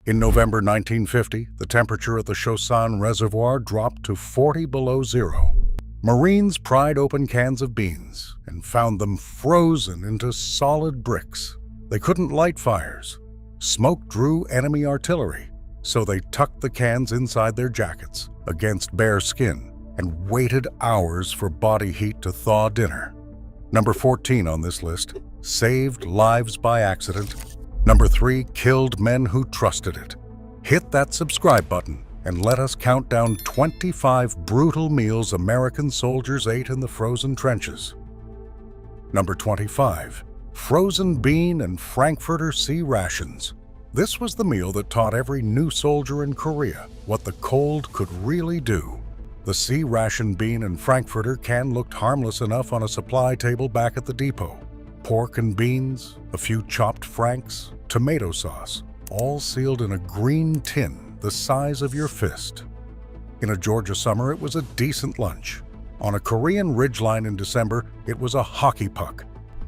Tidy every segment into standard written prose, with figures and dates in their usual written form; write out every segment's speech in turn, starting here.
In November 1950, the temperature at the Chosin Reservoir dropped to 40 below zero. Marines pried open cans of beans and found them frozen into solid bricks. They couldn't light fires. Smoke drew enemy artillery, so they tucked the cans inside their jackets against bare skin and waited hours for body heat to thaw dinner. Number 14 on this list, saved lives by accident. Number 3, killed men who trusted it. Hit that subscribe button and let us count down 25 brutal meals American soldiers ate in the frozen trenches. Number 25, frozen bean and Frankfurter C-rations. This was the meal that taught every new soldier in Korea what the cold could really do. The C-ration bean and Frankfurter can looked harmless enough on a supply table back at the depot. Pork and beans, a few chopped franks, tomato sauce, all sealed in a green tin the size of your fist. In a Georgia summer, it was a decent lunch. On a Korean ridgeline in December, it was a hockey puck.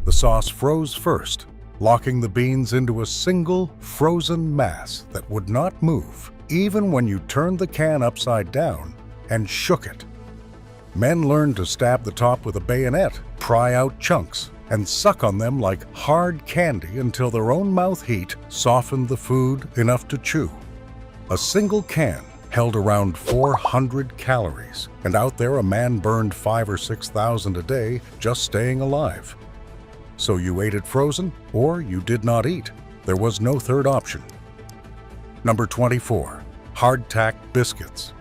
The sauce froze first, locking the beans into a single frozen mass that would not move, even when you turned the can upside down and shook it. Men learned to stab the top with a bayonet, pry out chunks, and suck on them like hard candy until their own mouth heat softened the food enough to chew. A single can held around 400 calories, and out there a man burned 5,000 or 6,000 a day just staying alive. So you ate it frozen, or you did not eat. There was no third option. Number 24, hardtack biscuits.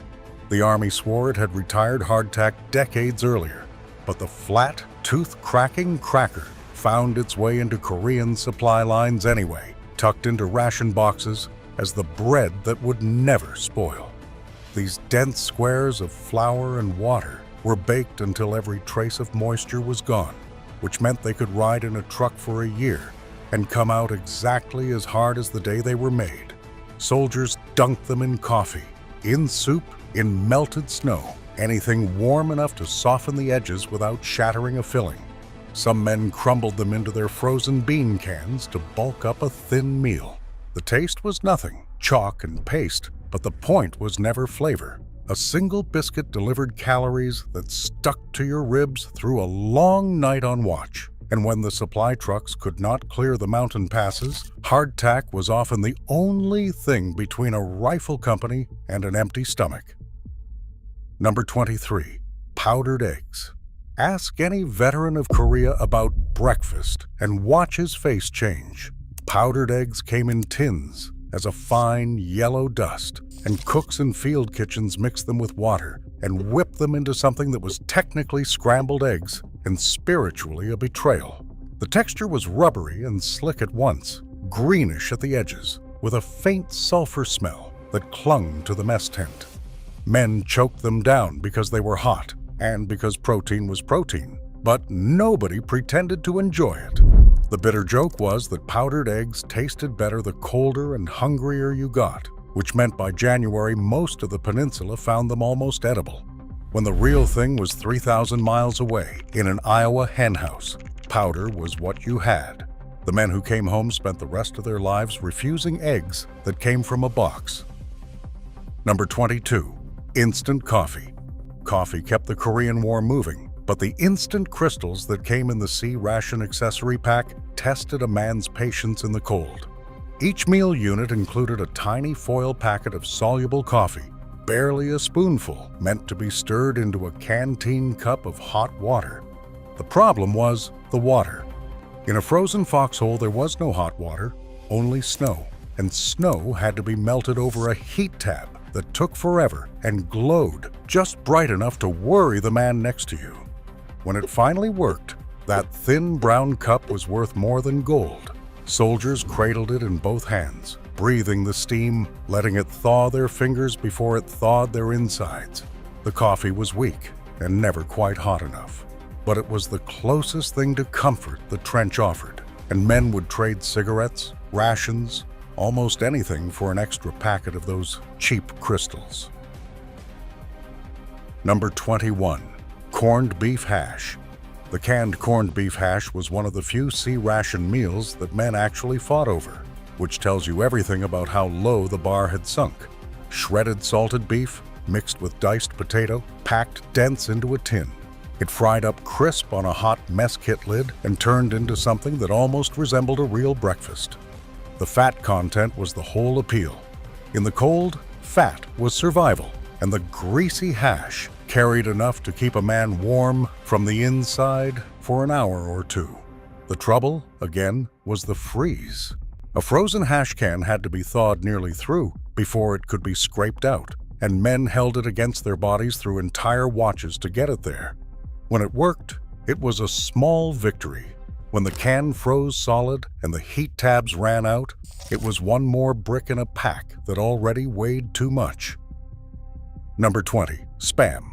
The Army swore it had retired hardtack decades earlier, but the flat, tooth-cracking cracker found its way into Korean supply lines anyway, tucked into ration boxes as the bread that would never spoil. These dense squares of flour and water were baked until every trace of moisture was gone, which meant they could ride in a truck for a year and come out exactly as hard as the day they were made. Soldiers dunked them in coffee, in soup, in melted snow, anything warm enough to soften the edges without shattering a filling. Some men crumbled them into their frozen bean cans to bulk up a thin meal. The taste was nothing, chalk and paste, but the point was never flavor. A single biscuit delivered calories that stuck to your ribs through a long night on watch. And when the supply trucks could not clear the mountain passes, hardtack was often the only thing between a rifle company and an empty stomach. Number 23, powdered eggs. Ask any veteran of Korea about breakfast and watch his face change. Powdered eggs came in tins as a fine yellow dust, and cooks in field kitchens mixed them with water and whipped them into something that was technically scrambled eggs and spiritually a betrayal. The texture was rubbery and slick at once, greenish at the edges, with a faint sulfur smell that clung to the mess tent. Men choked them down because they were hot and because protein was protein, but nobody pretended to enjoy it. The bitter joke was that powdered eggs tasted better the colder and hungrier you got, which meant by January most of the peninsula found them almost edible. When the real thing was 3,000 miles away in an Iowa henhouse, powder was what you had. The men who came home spent the rest of their lives refusing eggs that came from a box. Number 22. Instant coffee. Coffee kept the Korean War moving, but the instant crystals that came in the C-ration accessory pack tested a man's patience in the cold. Each meal unit included a tiny foil packet of soluble coffee, barely a spoonful, meant to be stirred into a canteen cup of hot water. The problem was the water. In a frozen foxhole, there was no hot water, only snow, and snow had to be melted over a heat tab that took forever and glowed just bright enough to worry the man next to you. When it finally worked, that thin brown cup was worth more than gold. Soldiers cradled it in both hands, breathing the steam, letting it thaw their fingers before it thawed their insides. The coffee was weak and never quite hot enough, but it was the closest thing to comfort the trench offered, and men would trade cigarettes, rations, almost anything for an extra packet of those cheap crystals. Number 21. Corned beef hash. The canned corned beef hash was one of the few C-ration meals that men actually fought over. which tells you everything about how low the bar had sunk. Shredded salted beef, mixed with diced potato, packed dense into a tin. It fried up crisp on a hot mess kit lid and turned into something that almost resembled a real breakfast. The fat content was the whole appeal. In the cold, fat was survival, and the greasy hash carried enough to keep a man warm from the inside for an hour or two. The trouble, again, was the freeze. A frozen hash can had to be thawed nearly through before it could be scraped out, and men held it against their bodies through entire watches to get it there. When it worked, it was a small victory. When the can froze solid and the heat tabs ran out, it was one more brick in a pack that already weighed too much. Number 20. Spam.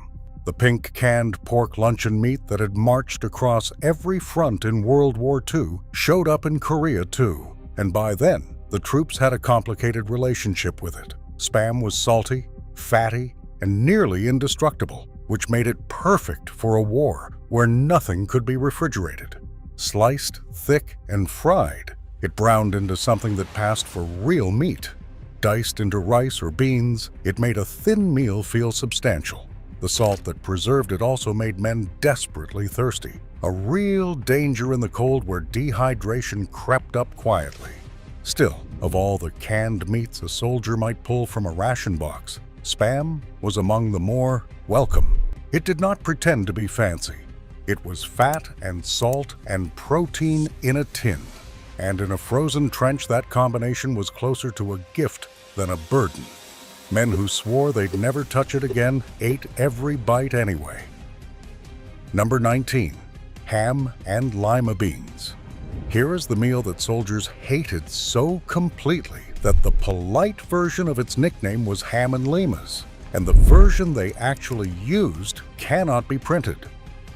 The pink canned pork luncheon meat that had marched across every front in World War II showed up in Korea too, and by then, the troops had a complicated relationship with it. Spam was salty, fatty, and nearly indestructible, which made it perfect for a war where nothing could be refrigerated. Sliced, thick, and fried, it browned into something that passed for real meat. Diced into rice or beans, it made a thin meal feel substantial. The salt that preserved it also made men desperately thirsty, a real danger in the cold where dehydration crept up quietly. Still, of all the canned meats a soldier might pull from a ration box, Spam was among the more welcome. It did not pretend to be fancy. It was fat and salt and protein in a tin. And in a frozen trench, that combination was closer to a gift than a burden. Men who swore they'd never touch it again ate every bite anyway. Number 19. Ham and lima beans. Here is the meal that soldiers hated so completely that the polite version of its nickname was ham and limas, and the version they actually used cannot be printed.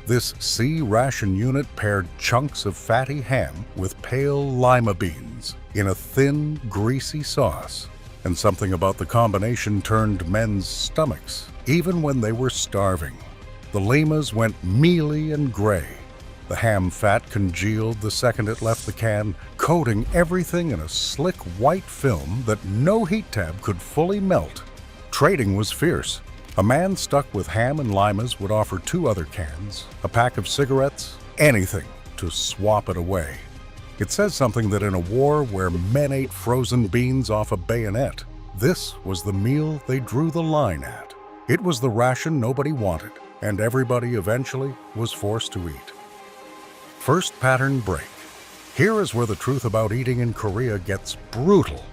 This C-ration unit paired chunks of fatty ham with pale lima beans in a thin, greasy sauce, and something about the combination turned men's stomachs, even when they were starving. The limas went mealy and gray. The ham fat congealed the second it left the can, coating everything in a slick white film that no heat tab could fully melt. Trading was fierce. A man stuck with ham and limas would offer 2 other cans, a pack of cigarettes, anything to swap it away. It says something that in a war where men ate frozen beans off a bayonet, this was the meal they drew the line at. It was the ration nobody wanted, and everybody eventually was forced to eat. First pattern break. Here is where the truth about eating in Korea gets brutal.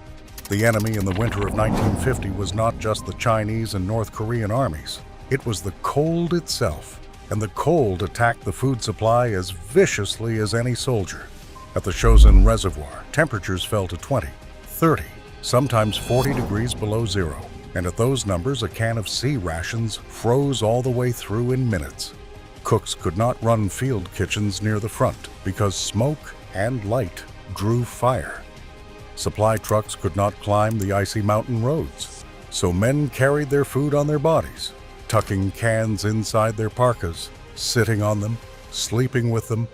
The enemy in the winter of 1950 was not just the Chinese and North Korean armies. It was the cold itself, and the cold attacked the food supply as viciously as any soldier. At the Chosin Reservoir, temperatures fell to 20, 30, sometimes 40 degrees below zero, and at those numbers a can of C-rations froze all the way through in minutes. Cooks could not run field kitchens near the front because smoke and light drew fire. Supply trucks could not climb the icy mountain roads, so men carried their food on their bodies, tucking cans inside their parkas, sitting on them, sleeping with them,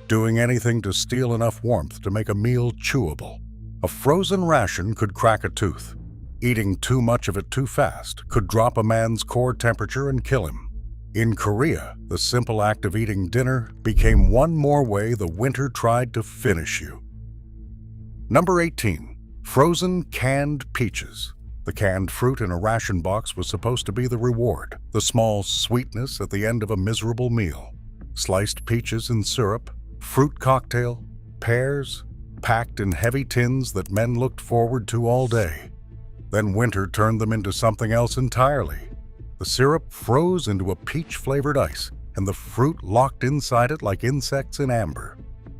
doing anything to steal enough warmth to make a meal chewable. A frozen ration could crack a tooth. Eating too much of it too fast could drop a man's core temperature and kill him. In Korea, the simple act of eating dinner became one more way the winter tried to finish you. Number 18. Frozen canned peaches. The canned fruit in a ration box was supposed to be the reward, the small sweetness at the end of a miserable meal. Sliced peaches in syrup, fruit cocktail, pears, packed in heavy tins that men looked forward to all day. Then winter turned them into something else entirely. The syrup froze into a peach-flavored ice, and the fruit locked inside it like insects in amber.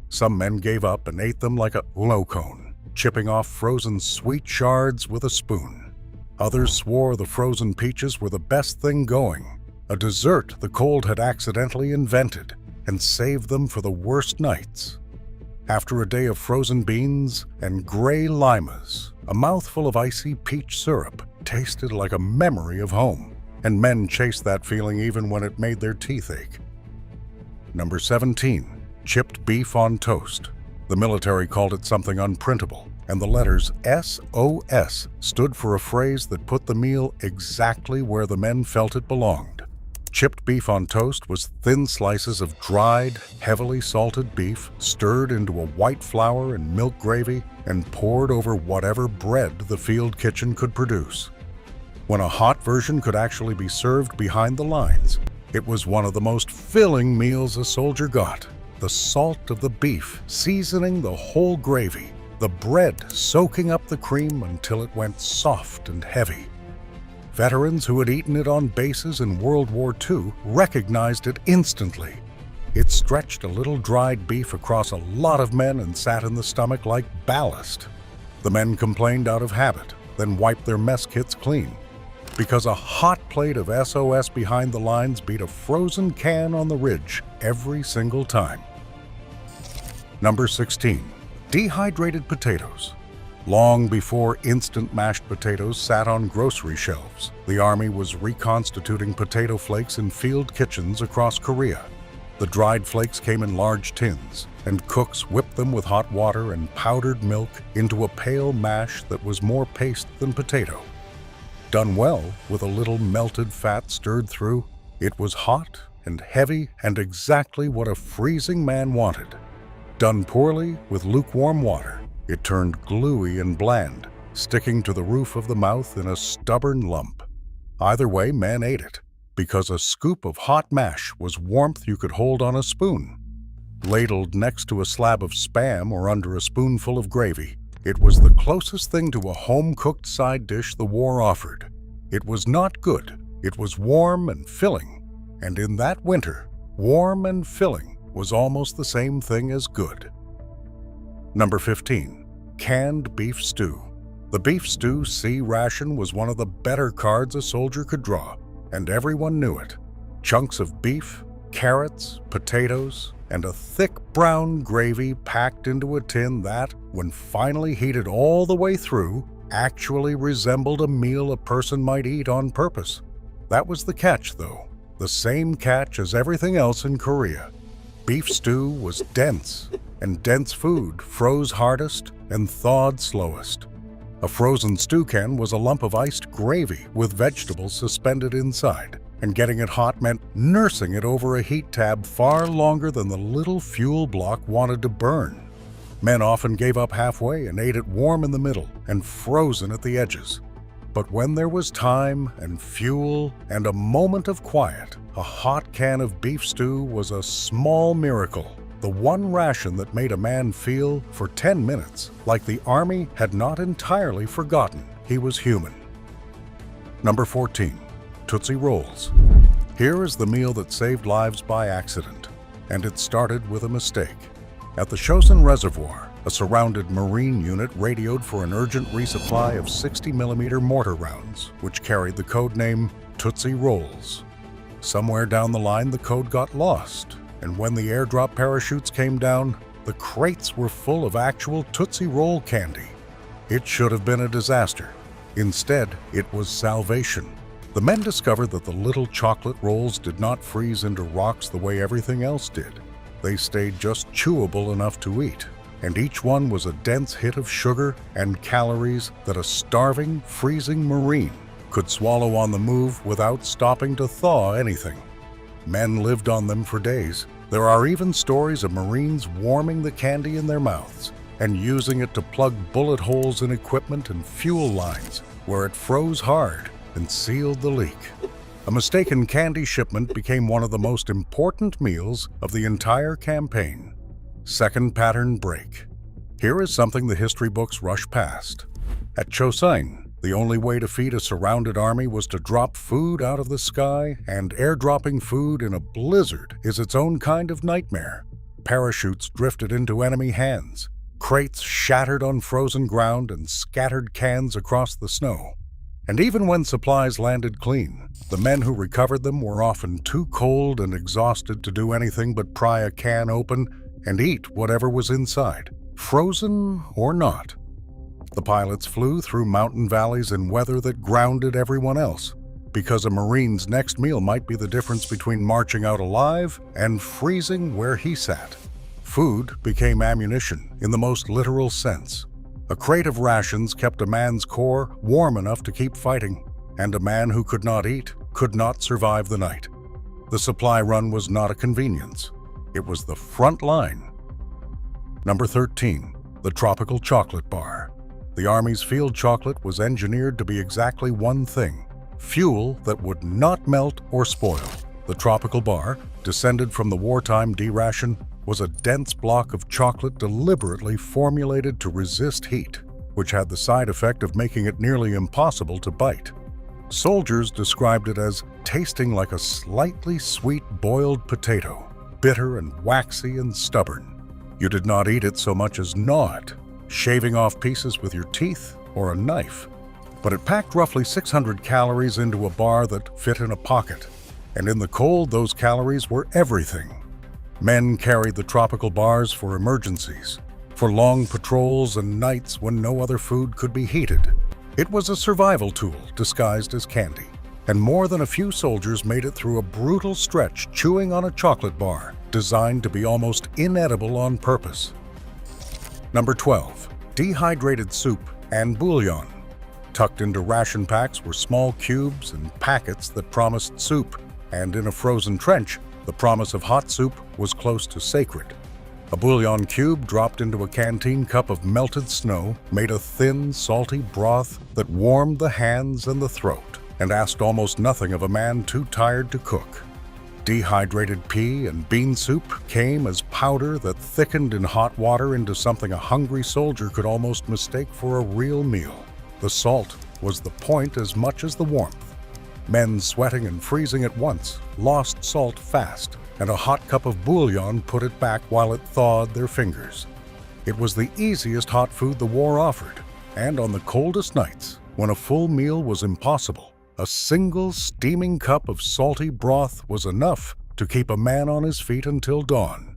Some men gave up and ate them like a uno cone, chipping off frozen sweet shards with a spoon. Others swore the frozen peaches were the best thing going, a dessert the cold had accidentally invented, and saved them for the worst nights. After a day of frozen beans and gray limas, a mouthful of icy peach syrup tasted like a memory of home, and men chased that feeling even when it made their teeth ache. Number 17. Chipped beef on toast. The military called it something unprintable, and the letters SOS stood for a phrase that put the meal exactly where the men felt it belonged. Chipped beef on toast was thin slices of dried, heavily salted beef stirred into a white flour and milk gravy and poured over whatever bread the field kitchen could produce. When a hot version could actually be served behind the lines, it was one of the most filling meals a soldier got. The salt of the beef seasoning the whole gravy, the bread soaking up the cream until it went soft and heavy. Veterans who had eaten it on bases in World War II recognized it instantly. It stretched a little dried beef across a lot of men and sat in the stomach like ballast. The men complained out of habit, then wiped their mess kits clean, because a hot plate of SOS behind the lines beat a frozen can on the ridge every single time. Number 16. Dehydrated potatoes. Long before instant mashed potatoes sat on grocery shelves, the Army was reconstituting potato flakes in field kitchens across Korea. The dried flakes came in large tins, and cooks whipped them with hot water and powdered milk into a pale mash that was more paste than potato. Done well, with a little melted fat stirred through, it was hot and heavy and exactly what a freezing man wanted. Done poorly, with lukewarm water, it turned gluey and bland, sticking to the roof of the mouth in a stubborn lump. Either way, men ate it, because a scoop of hot mash was warmth you could hold on a spoon. Ladled next to a slab of Spam or under a spoonful of gravy, it was the closest thing to a home-cooked side dish the war offered. It was not good, it was warm and filling, and in that winter, warm and filling was almost the same thing as good. Number 15. Canned beef stew. The beef stew C-ration was one of the better cards a soldier could draw, and everyone knew it. Chunks of beef, carrots, potatoes, and a thick brown gravy packed into a tin that, when finally heated all the way through, actually resembled a meal a person might eat on purpose. That was the catch, though. The same catch as everything else in Korea. Beef stew was dense, and dense food froze hardest and thawed slowest. A frozen stew can was a lump of iced gravy with vegetables suspended inside, and getting it hot meant nursing it over a heat tab far longer than the little fuel block wanted to burn. Men often gave up halfway and ate it warm in the middle and frozen at the edges. But when there was time and fuel and a moment of quiet, a hot can of beef stew was a small miracle, the one ration that made a man feel, for 10 minutes, like the Army had not entirely forgotten he was human. Number 14. Tootsie Rolls. Here is the meal that saved lives by accident, and it started with a mistake. At the Chosin Reservoir, a surrounded Marine unit radioed for an urgent resupply of 60mm mortar rounds, which carried the code name Tootsie Rolls. Somewhere down the line, the code got lost, and when the airdrop parachutes came down, the crates were full of actual Tootsie Roll candy. It should have been a disaster. Instead, it was salvation. The men discovered that the little chocolate rolls did not freeze into rocks the way everything else did. They stayed just chewable enough to eat, and each one was a dense hit of sugar and calories that a starving, freezing Marine could swallow on the move without stopping to thaw anything. Men lived on them for days. There are even stories of Marines warming the candy in their mouths and using it to plug bullet holes in equipment and fuel lines where it froze hard and sealed the leak. A mistaken candy shipment became one of the most important meals of the entire campaign. Second pattern break. Here is something the history books rush past. At Chosin, the only way to feed a surrounded army was to drop food out of the sky, and airdropping food in a blizzard is its own kind of nightmare. Parachutes drifted into enemy hands, crates shattered on frozen ground, and scattered cans across the snow. And even when supplies landed clean, the men who recovered them were often too cold and exhausted to do anything but pry a can open and eat whatever was inside, frozen or not. The pilots flew through mountain valleys in weather that grounded everyone else, because a Marine's next meal might be the difference between marching out alive and freezing where he sat. Food became ammunition in the most literal sense. A crate of rations kept a man's core warm enough to keep fighting, and a man who could not eat could not survive the night. The supply run was not a convenience. It was the front line. Number 13, the tropical chocolate bar. The Army's field chocolate was engineered to be exactly one thing: fuel that would not melt or spoil. The tropical bar, descended from the wartime D-ration, was a dense block of chocolate deliberately formulated to resist heat, which had the side effect of making it nearly impossible to bite. Soldiers described it as tasting like a slightly sweet boiled potato, bitter and waxy and stubborn. You did not eat it so much as gnaw it, shaving off pieces with your teeth or a knife. But it packed roughly 600 calories into a bar that fit in a pocket, and in the cold those calories were everything. Men carried the tropical bars for emergencies, for long patrols and nights when no other food could be heated. It was a survival tool disguised as candy, and more than a few soldiers made it through a brutal stretch chewing on a chocolate bar designed to be almost inedible on purpose. Number 12, dehydrated soup and bouillon. Tucked into ration packs were small cubes and packets that promised soup, and in a frozen trench, the promise of hot soup was close to sacred. A bouillon cube dropped into a canteen cup of melted snow made a thin, salty broth that warmed the hands and the throat and asked almost nothing of a man too tired to cook. Dehydrated pea and bean soup came as powder that thickened in hot water into something a hungry soldier could almost mistake for a real meal. The salt was the point as much as the warmth. Men sweating and freezing at once lost salt fast, and a hot cup of bouillon put it back while it thawed their fingers. It was the easiest hot food the war offered, and on the coldest nights, when a full meal was impossible, a single steaming cup of salty broth was enough to keep a man on his feet until dawn.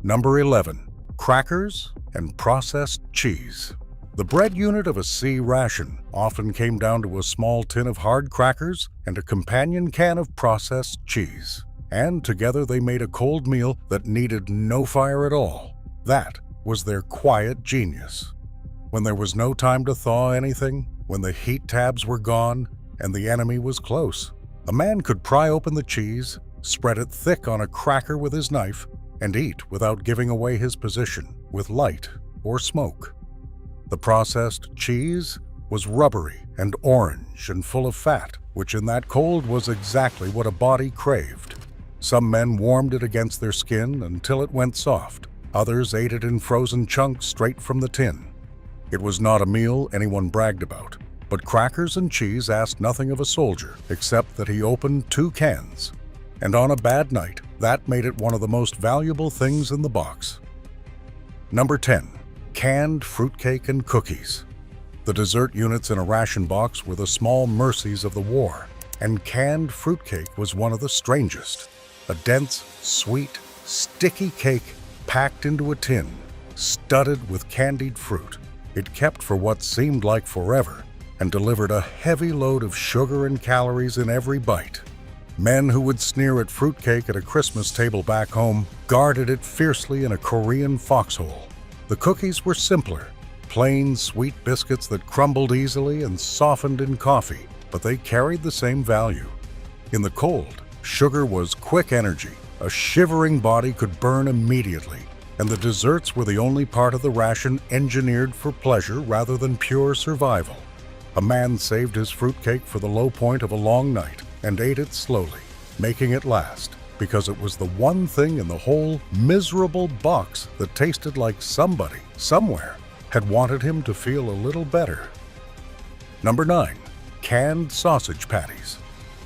Number 11, crackers and processed cheese. The bread unit of a C-ration often came down to a small tin of hard crackers and a companion can of processed cheese. And together they made a cold meal that needed no fire at all. That was their quiet genius. When there was no time to thaw anything, when the heat tabs were gone and the enemy was close, a man could pry open the cheese, spread it thick on a cracker with his knife, and eat without giving away his position with light or smoke. The processed cheese was rubbery and orange and full of fat, which in that cold was exactly what a body craved. Some men warmed it against their skin until it went soft. Others ate it in frozen chunks straight from the tin. It was not a meal anyone bragged about, but crackers and cheese asked nothing of a soldier except that he opened 2 cans. And on a bad night, that made it one of the most valuable things in the box. Number 10. Canned fruitcake and cookies. The dessert units in a ration box were the small mercies of the war, and canned fruitcake was one of the strangest. A dense, sweet, sticky cake packed into a tin, studded with candied fruit. It kept for what seemed like forever and delivered a heavy load of sugar and calories in every bite. Men who would sneer at fruitcake at a Christmas table back home guarded it fiercely in a Korean foxhole. The cookies were simpler, plain sweet biscuits that crumbled easily and softened in coffee, but they carried the same value. In the cold, sugar was quick energy. A shivering body could burn immediately, and the desserts were the only part of the ration engineered for pleasure rather than pure survival. A man saved his fruitcake for the low point of a long night and ate it slowly, making it last, because it was the one thing in the whole miserable box that tasted like somebody, somewhere, had wanted him to feel a little better. Number 9. Canned sausage patties.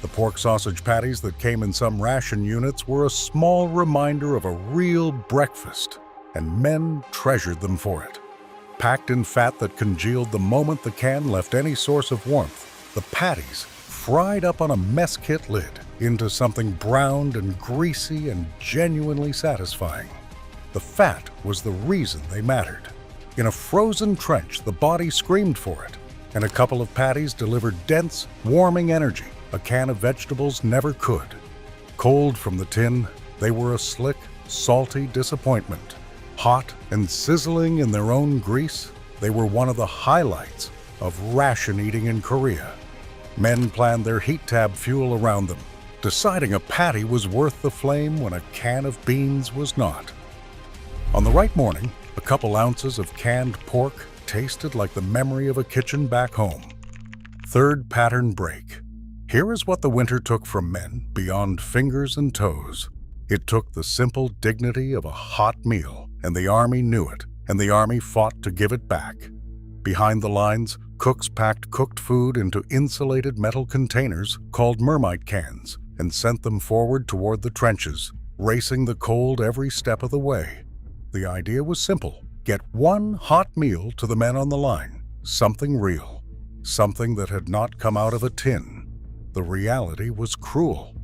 The pork sausage patties that came in some ration units were a small reminder of a real breakfast, and men treasured them for it. Packed in fat that congealed the moment the can left any source of warmth, the patties fried up on a mess kit lid into something browned and greasy and genuinely satisfying. The fat was the reason they mattered. In a frozen trench, the body screamed for it, and a couple of patties delivered dense, warming energy a can of vegetables never could. Cold from the tin, they were a slick, salty disappointment. Hot and sizzling in their own grease, They were one of the highlights of ration eating in Korea. Men planned their heat tab fuel around them, deciding a patty was worth the flame when a can of beans was not. On the right morning, a couple ounces of canned pork tasted like the memory of a kitchen back home. Third pattern break. Here is what the winter took from men beyond fingers and toes. It took the simple dignity of a hot meal, and the Army knew it, and the Army fought to give it back. Behind the lines, cooks packed cooked food into insulated metal containers called mermite cans and sent them forward toward the trenches, racing the cold every step of the way. The idea was simple: get one hot meal to the men on the line, something real, something that had not come out of a tin. The reality was cruel.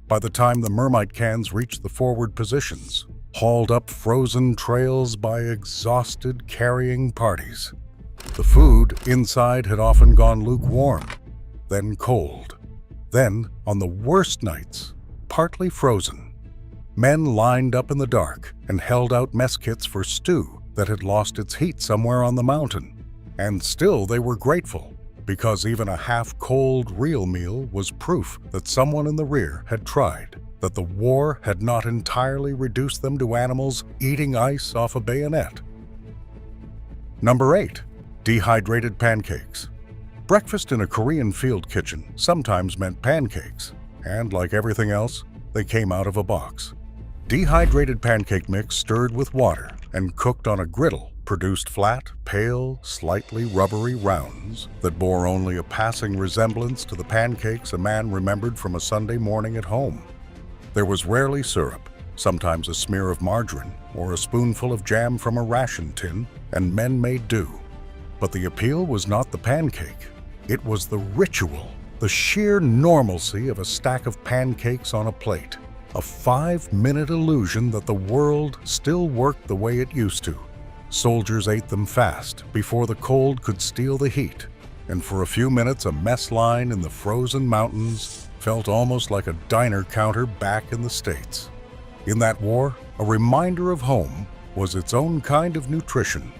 By the time the mermite cans reached the forward positions, hauled up frozen trails by exhausted carrying parties, the food inside had often gone lukewarm, then cold, then, on the worst nights, partly frozen. Men lined up in the dark and held out mess kits for stew that had lost its heat somewhere on the mountain. And still they were grateful, because even a half-cold real meal was proof that someone in the rear had tried, that the war had not entirely reduced them to animals eating ice off a bayonet. Number 8. Dehydrated pancakes. Breakfast in a Korean field kitchen sometimes meant pancakes, and like everything else, they came out of a box. Dehydrated pancake mix stirred with water and cooked on a griddle produced flat, pale, slightly rubbery rounds that bore only a passing resemblance to the pancakes a man remembered from a Sunday morning at home. There was rarely syrup, sometimes a smear of margarine or a spoonful of jam from a ration tin, and men made do. But the appeal was not the pancake. It was the ritual, the sheer normalcy of a stack of pancakes on a plate, a 5-minute illusion that the world still worked the way it used to. Soldiers ate them fast before the cold could steal the heat, and for a few minutes a mess line in the frozen mountains felt almost like a diner counter back in the States. In that war, a reminder of home was its own kind of nutrition.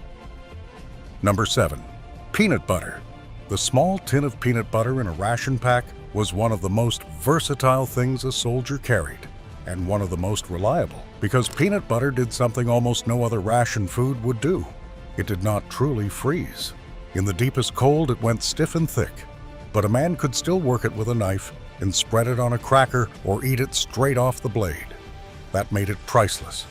Number 7. Peanut butter. The small tin of peanut butter in a ration pack was one of the most versatile things a soldier carried, and one of the most reliable, because peanut butter did something almost no other ration food would do. It did not truly freeze. In the deepest cold, it went stiff and thick, but a man could still work it with a knife and spread it on a cracker or eat it straight off the blade. That made it priceless.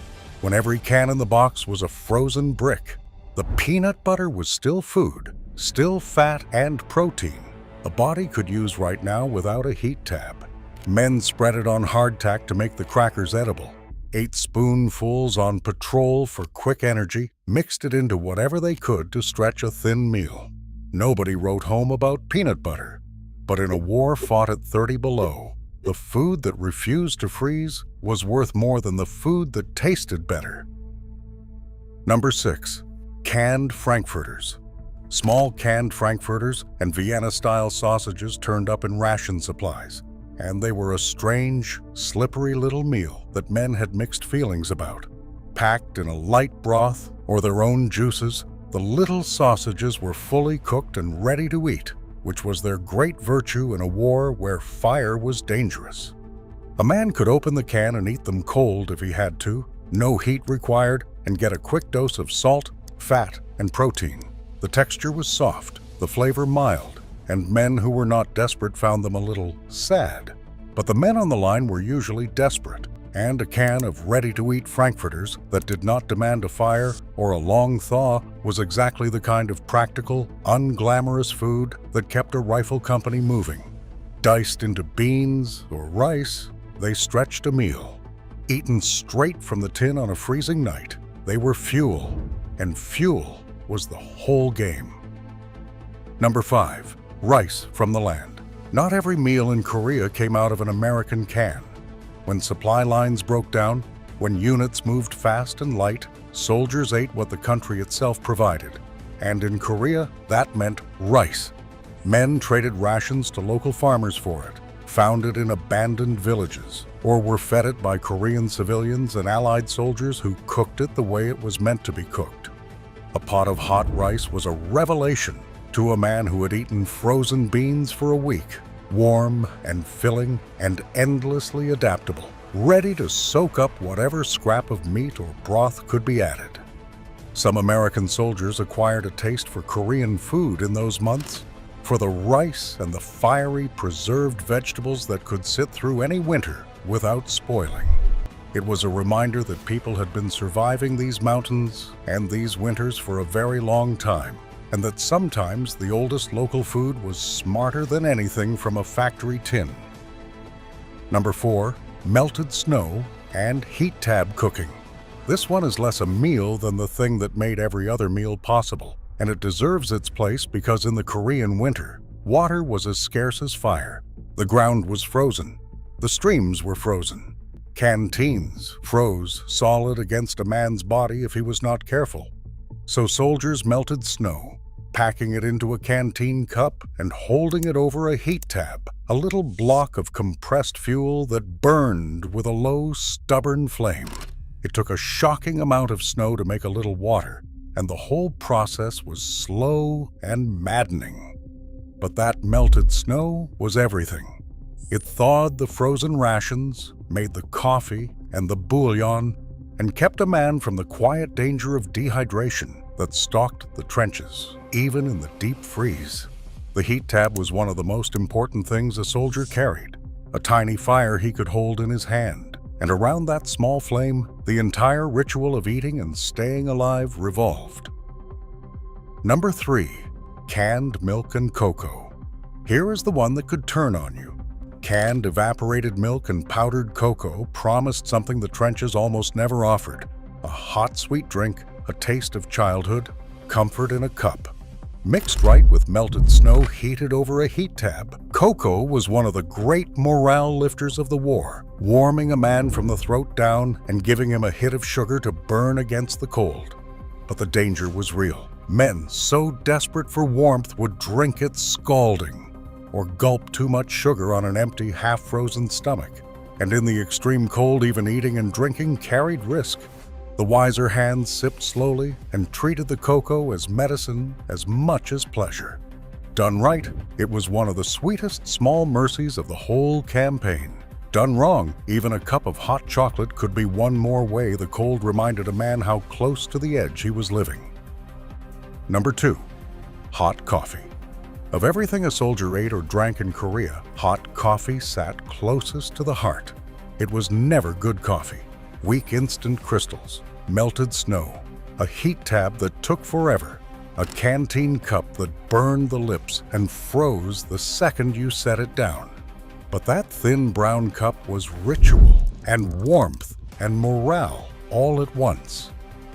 When every can in the box was a frozen brick, the peanut butter was still food, still fat and protein, a body could use right now without a heat tab. Men spread it on hardtack to make the crackers edible, ate spoonfuls on patrol for quick energy, mixed it into whatever they could to stretch a thin meal. Nobody wrote home about peanut butter, but in a war fought at 30 below, the food that refused to freeze was worth more than the food that tasted better. Number 6. Canned frankfurters. Small canned frankfurters and Vienna-style sausages turned up in ration supplies, and they were a strange, slippery little meal that men had mixed feelings about. Packed in a light broth or their own juices, the little sausages were fully cooked and ready to eat, which was their great virtue in a war where fire was dangerous. A man could open the can and eat them cold if he had to, no heat required, and get a quick dose of salt, fat, and protein. The texture was soft, the flavor mild, and men who were not desperate found them a little sad. But the men on the line were usually desperate, and a can of ready-to-eat frankfurters that did not demand a fire or a long thaw was exactly the kind of practical, unglamorous food that kept a rifle company moving. Diced into beans or rice, they stretched a meal. Eaten straight from the tin on a freezing night, they were fuel, and fuel was the whole game. Number 5. Rice from the land. Not every meal in Korea came out of an American can. When supply lines broke down, when units moved fast and light, soldiers ate what the country itself provided. And in Korea, that meant rice. Men traded rations to local farmers for it, found it in abandoned villages, or were fed it by Korean civilians and Allied soldiers who cooked it the way it was meant to be cooked. A pot of hot rice was a revelation to a man who had eaten frozen beans for a week, warm and filling and endlessly adaptable, ready to soak up whatever scrap of meat or broth could be added. Some American soldiers acquired a taste for Korean food in those months, for the rice and the fiery preserved vegetables that could sit through any winter without spoiling. It was a reminder that people had been surviving these mountains and these winters for a very long time, and that sometimes the oldest local food was smarter than anything from a factory tin. Number 4, melted snow and heat tab cooking. This one is less a meal than the thing that made every other meal possible, and it deserves its place because in the Korean winter, water was as scarce as fire. The ground was frozen. The streams were frozen. Canteens froze solid against a man's body if he was not careful. So soldiers melted snow, packing it into a canteen cup and holding it over a heat tab, a little block of compressed fuel that burned with a low, stubborn flame. It took a shocking amount of snow to make a little water, and the whole process was slow and maddening. But that melted snow was everything. It thawed the frozen rations, made the coffee and the bouillon, and kept a man from the quiet danger of dehydration that stalked the trenches, even in the deep freeze. The heat tab was one of the most important things a soldier carried, a tiny fire he could hold in his hand, and around that small flame, the entire ritual of eating and staying alive revolved. Number 3, canned milk and cocoa. Here is the one that could turn on you. Canned evaporated milk and powdered cocoa promised something the trenches almost never offered: a hot, sweet drink, a taste of childhood, comfort in a cup. Mixed right with melted snow heated over a heat tab, cocoa was one of the great morale lifters of the war, warming a man from the throat down and giving him a hit of sugar to burn against the cold. But the danger was real. Men so desperate for warmth would drink it scalding, or gulp too much sugar on an empty, half-frozen stomach. And in the extreme cold, even eating and drinking carried risk. The wiser hands sipped slowly and treated the cocoa as medicine as much as pleasure. Done right, it was one of the sweetest small mercies of the whole campaign. Done wrong, even a cup of hot chocolate could be one more way the cold reminded a man how close to the edge he was living. Number 2, hot coffee. Of everything a soldier ate or drank in Korea, hot coffee sat closest to the heart. It was never good coffee. Weak instant crystals, melted snow, a heat tab that took forever, a canteen cup that burned the lips and froze the second you set it down. But that thin brown cup was ritual and warmth and morale all at once.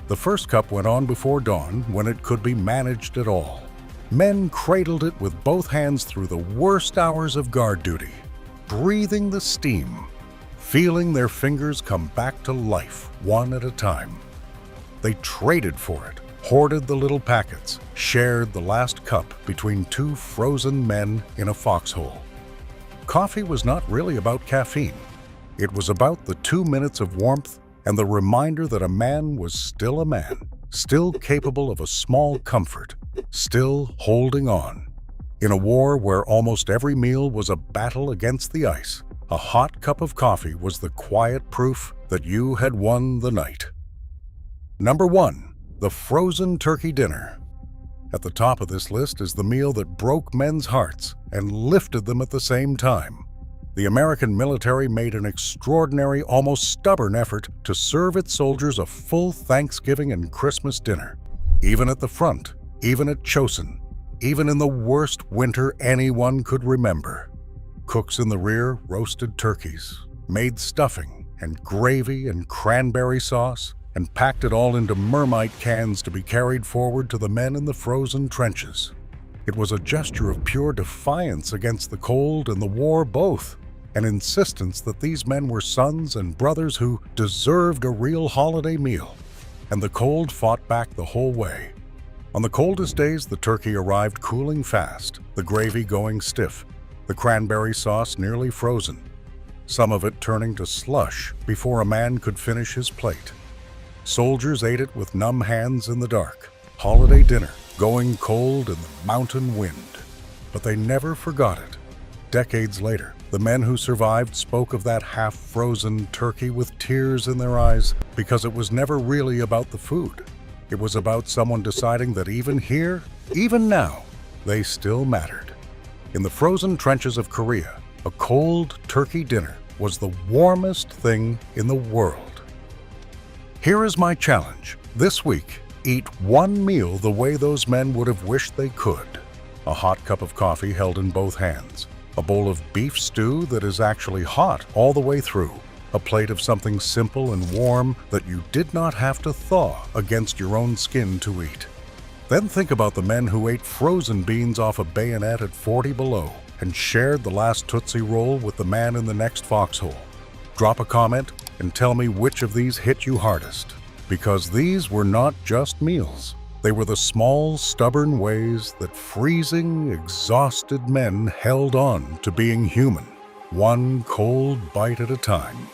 The first cup went on before dawn when it could be managed at all. Men cradled it with both hands through the worst hours of guard duty, breathing the steam, feeling their fingers come back to life one at a time. They traded for it, hoarded the little packets, shared the last cup between two frozen men in a foxhole. Coffee was not really about caffeine. It was about the 2 minutes of warmth and the reminder that a man was still a man, still capable of a small comfort, still holding on. In a war where almost every meal was a battle against the ice, a hot cup of coffee was the quiet proof that you had won the night. Number 1, the frozen turkey dinner. At the top of this list is the meal that broke men's hearts and lifted them at the same time. The American military made an extraordinary, almost stubborn effort to serve its soldiers a full Thanksgiving and Christmas dinner. Even at the front, even at Chosin, even in the worst winter anyone could remember. Cooks in the rear roasted turkeys, made stuffing and gravy and cranberry sauce, and packed it all into Mermite cans to be carried forward to the men in the frozen trenches. It was a gesture of pure defiance against the cold and the war both, an insistence that these men were sons and brothers who deserved a real holiday meal. And the cold fought back the whole way. On the coldest days, the turkey arrived cooling fast, the gravy going stiff, the cranberry sauce nearly frozen, some of it turning to slush before a man could finish his plate. Soldiers ate it with numb hands in the dark, holiday dinner, going cold in the mountain wind. But they never forgot it. Decades later, the men who survived spoke of that half-frozen turkey with tears in their eyes because it was never really about the food. It was about someone deciding that even here, even now, they still mattered. In the frozen trenches of Korea, a cold turkey dinner was the warmest thing in the world. Here is my challenge. This week, eat one meal the way those men would have wished they could. A hot cup of coffee held in both hands, a bowl of beef stew that is actually hot all the way through, a plate of something simple and warm that you did not have to thaw against your own skin to eat. Then think about the men who ate frozen beans off a bayonet at 40 below and shared the last Tootsie Roll with the man in the next foxhole. Drop a comment and tell me which of these hit you hardest, because these were not just meals. They were the small, stubborn ways that freezing, exhausted men held on to being human, one cold bite at a time.